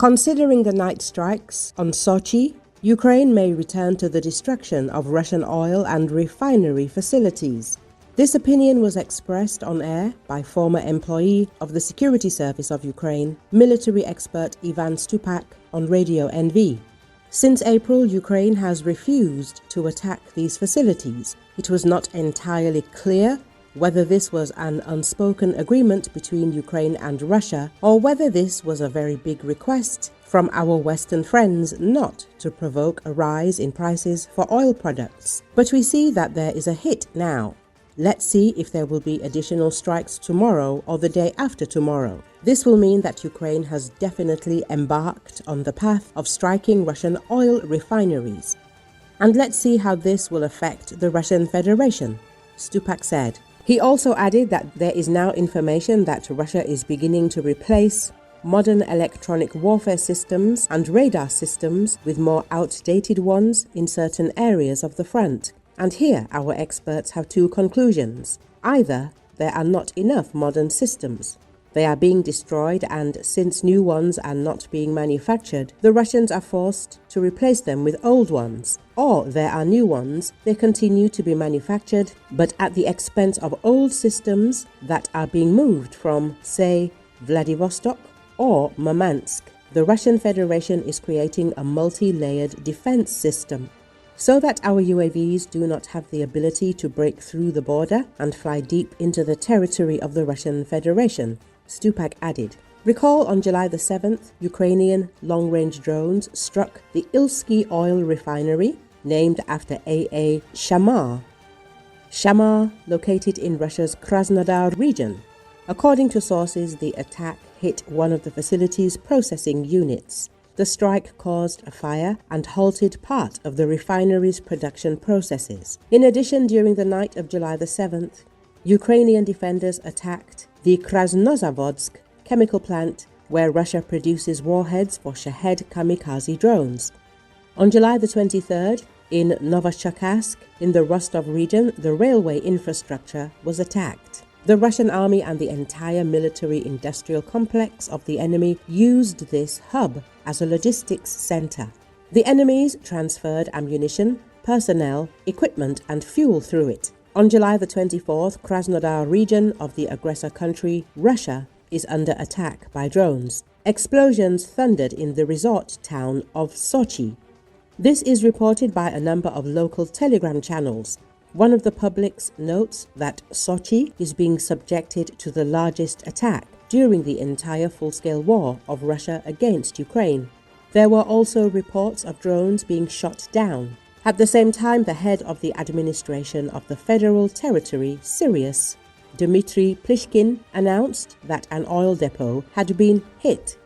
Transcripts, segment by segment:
Considering the night strikes on Sochi, Ukraine may return to the destruction of Russian oil and refinery facilities. This opinion was expressed on air by former employee of the Security Service of Ukraine, military expert Ivan Stupak, on Radio NV. Since April, Ukraine has refused to attack these facilities. It was not entirely clear whether this was an unspoken agreement between Ukraine and Russia, or whether this was a very big request from our Western friends not to provoke a rise in prices for oil products. But we see that there is a hit now. Let's see if there will be additional strikes tomorrow or the day after tomorrow. This will mean that Ukraine has definitely embarked on the path of striking Russian oil refineries. And let's see how this will affect the Russian Federation, Stupak said. He also added that there is now information that Russia is beginning to replace modern electronic warfare systems and radar systems with more outdated ones in certain areas of the front. And here our experts have two conclusions. Either there are not enough modern systems, they are being destroyed, and since new ones are not being manufactured, the Russians are forced to replace them with old ones. Or there are new ones, they continue to be manufactured, but at the expense of old systems that are being moved from, say, Vladivostok or Murmansk. The Russian Federation is creating a multi-layered defense system, so that our UAVs do not have the ability to break through the border and fly deep into the territory of the Russian Federation, Stupak added. Recall on July the 7th, Ukrainian long-range drones struck the Ilsky oil refinery, named after A.A. Shamar. Shamar, located in Russia's Krasnodar region. According to sources, the attack hit one of the facility's processing units. The strike caused a fire and halted part of the refinery's production processes. In addition, during the night of July the 7th, Ukrainian defenders attacked the Krasnozavodsk chemical plant where Russia produces warheads for Shahed kamikaze drones. On July the 23rd, in Novoscherkassk, in the Rostov region, the railway infrastructure was attacked. The Russian army and the entire military-industrial complex of the enemy used this hub as a logistics center. The enemies transferred ammunition, personnel, equipment and fuel through it. On July the 24th, Krasnodar region of the aggressor country, Russia, is under attack by drones. Explosions thundered in the resort town of Sochi. This is reported by a number of local telegram channels. One of the publics notes that Sochi is being subjected to the largest attack during the entire full-scale war of Russia against Ukraine. There were also reports of drones being shot down. At the same time, the head of the administration of the Federal Territory, Sirius, Dmitry Plishkin, announced that an oil depot had been hit.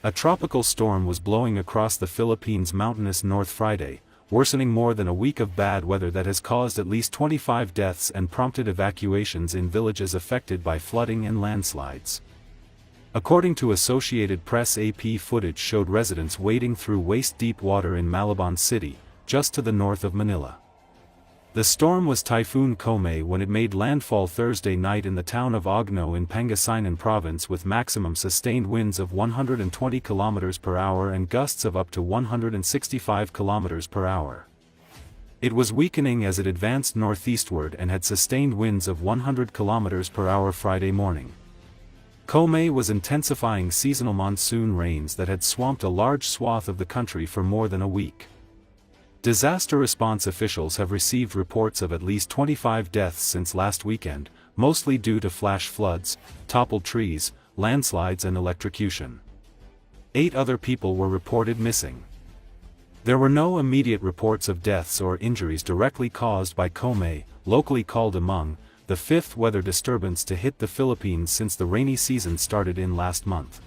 A tropical storm was blowing across the Philippines' mountainous north Friday, worsening more than a week of bad weather that has caused at least 25 deaths and prompted evacuations in villages affected by flooding and landslides. According to Associated Press, AP footage showed residents wading through waist-deep water in Malabon City, just to the north of Manila. The storm was Typhoon Kome when it made landfall Thursday night in the town of Ogno in Pangasinan province, with maximum sustained winds of 120 km per hour and gusts of up to 165 km per hour. It was weakening as it advanced northeastward and had sustained winds of 100 km per hour Friday morning. Kome was intensifying seasonal monsoon rains that had swamped a large swath of the country for more than a week. Disaster response officials have received reports of at least 25 deaths since last weekend, mostly due to flash floods, toppled trees, landslides and electrocution. 8 other people were reported missing. There were no immediate reports of deaths or injuries directly caused by Kome, locally called among the 5th weather disturbance to hit the Philippines since the rainy season started in last month.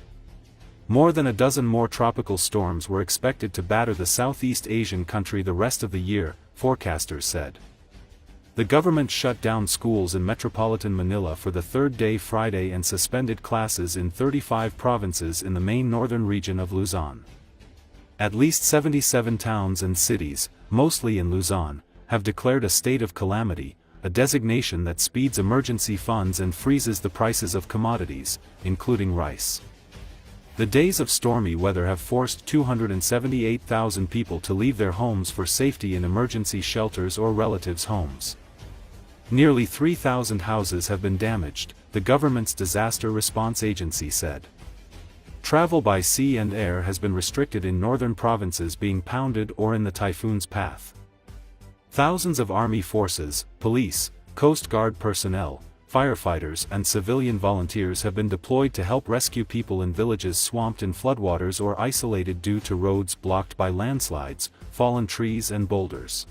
More than a dozen more tropical storms were expected to batter the Southeast Asian country the rest of the year, forecasters said. The government shut down schools in metropolitan Manila for the third day Friday and suspended classes in 35 provinces in the main northern region of Luzon. At least 77 towns and cities, mostly in Luzon, have declared a state of calamity, a designation that speeds emergency funds and freezes the prices of commodities, including rice. The days of stormy weather have forced 278,000 people to leave their homes for safety in emergency shelters or relatives' homes. Nearly 3,000 houses have been damaged, the government's disaster response agency said. Travel by sea and air has been restricted in northern provinces being pounded or in the typhoon's path. Thousands of army forces, police, Coast Guard personnel, firefighters and civilian volunteers have been deployed to help rescue people in villages swamped in floodwaters or isolated due to roads blocked by landslides, fallen trees and boulders.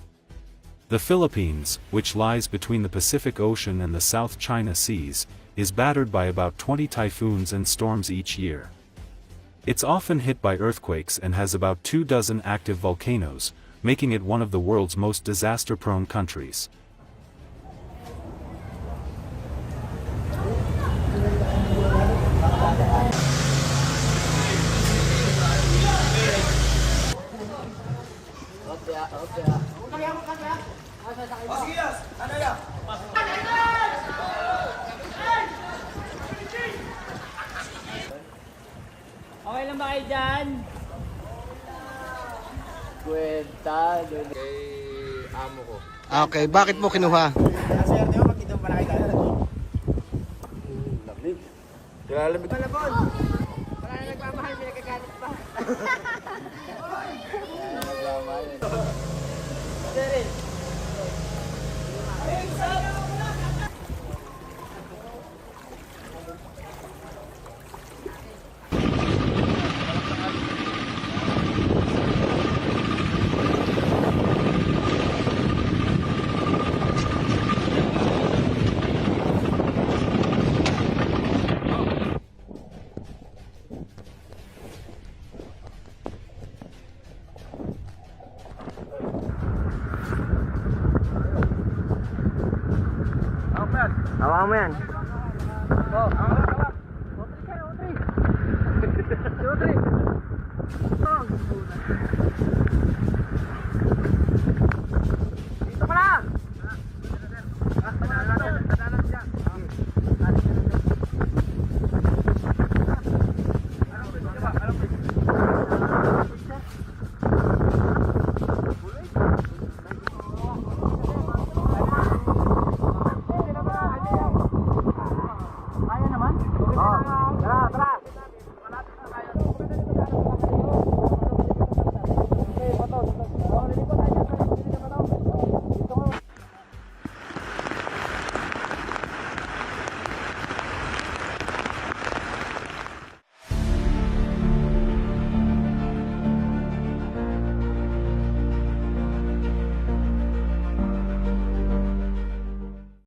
The Philippines, which lies between the Pacific Ocean and the South China Seas, is battered by about 20 typhoons and storms each year. It's often hit by earthquakes and has about 24 active volcanoes, making it one of the world's most disaster-prone countries. Okay lang ba kayo dyan? Kwenta doon kay amo ko. Okay, bakit mo kinuha? Kasi di ba makita mo pala kayo dyan? Lamig. Kailalamig. Malabon! Wala na nagmamahal, may nagkagalit pa. Nagmamahal eh. Sir, hawakan mo yan.